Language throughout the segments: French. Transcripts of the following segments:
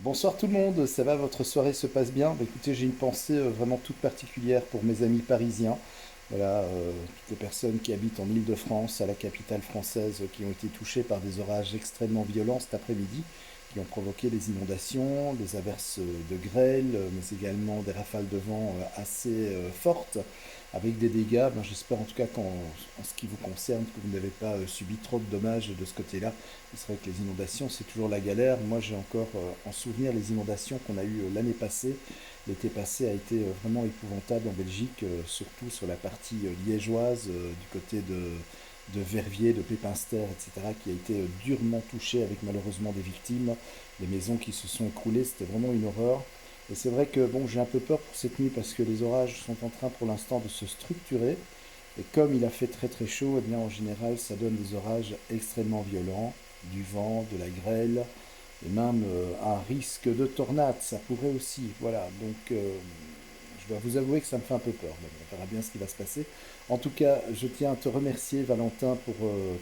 Bonsoir tout le monde, ça va, votre soirée se passe bien? Bah, écoutez, j'ai une pensée vraiment toute particulière pour mes amis parisiens. Voilà, toutes les personnes qui habitent en Île-de-France, à la capitale française, qui ont été touchées par des orages extrêmement violents cet après-midi, qui ont provoqué des inondations, des averses de grêle, mais également des rafales de vent assez fortes, avec des dégâts. Ben, j'espère en tout cas en ce qui vous concerne que vous n'avez pas subi trop de dommages de ce côté-là. C'est vrai que les inondations, c'est toujours la galère. Moi, j'ai encore en souvenir les inondations qu'on a eues l'année passée. L'été passé a été vraiment épouvantable en Belgique, surtout sur la partie liégeoise, du côté de Verviers, de Pépinster, etc., qui a été durement touchée avec malheureusement des victimes, des maisons qui se sont écroulées. C'était vraiment une horreur. Et c'est vrai que bon, j'ai un peu peur pour cette nuit parce que les orages sont en train pour l'instant de se structurer. Et comme il a fait très très chaud, eh bien en général ça donne des orages extrêmement violents, du vent, de la grêle, et même un risque de tornade, ça pourrait aussi. Voilà, donc je dois vous avouer que ça me fait un peu peur, mais bon, on verra bien ce qui va se passer. En tout cas, je tiens à te remercier Valentin pour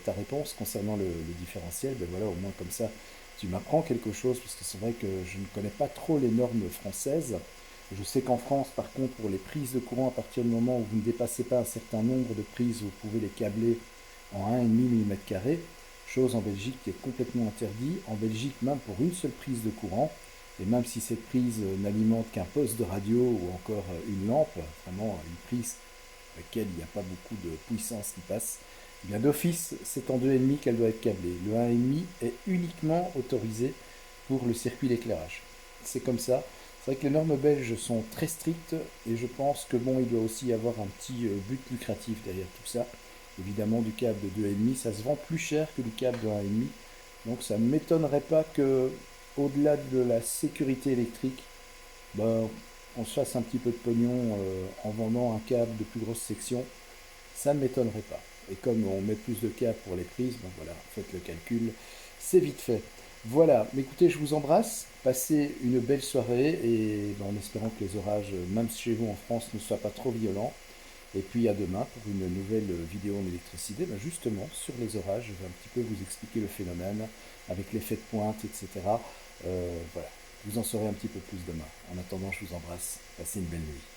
ta réponse concernant le différentiel. Ben voilà, au moins comme ça, tu m'apprends quelque chose, parce que c'est vrai que je ne connais pas trop les normes françaises. Je sais qu'en France, par contre, pour les prises de courant, à partir du moment où vous ne dépassez pas un certain nombre de prises, vous pouvez les câbler en 1,5 mm², chose en Belgique qui est complètement interdite. En Belgique, même pour une seule prise de courant, et même si cette prise n'alimente qu'un poste de radio ou encore une lampe, vraiment une prise à laquelle il n'y a pas beaucoup de puissance qui passe, eh bien d'office, c'est en 2,5 qu'elle doit être câblée. Le 1,5 est uniquement autorisé pour le circuit d'éclairage. C'est comme ça. C'est vrai que les normes belges sont très strictes et je pense que bon, il doit aussi y avoir un petit but lucratif derrière tout ça. Évidemment, du câble de 2,5, ça se vend plus cher que du câble de 1,5. Donc ça ne m'étonnerait pas que, au-delà de la sécurité électrique, ben, on se fasse un petit peu de pognon en vendant un câble de plus grosse section. Ça ne m'étonnerait pas. Et comme on met plus de câbles pour les prises, ben voilà, faites le calcul, c'est vite fait. Voilà, mais écoutez, je vous embrasse, passez une belle soirée et ben, en espérant que les orages, même chez vous en France, ne soient pas trop violents. Et puis à demain pour une nouvelle vidéo en électricité, ben justement sur les orages, je vais un petit peu vous expliquer le phénomène avec l'effet de pointe, etc. Voilà, vous en saurez un petit peu plus demain. En attendant, je vous embrasse, passez une belle nuit.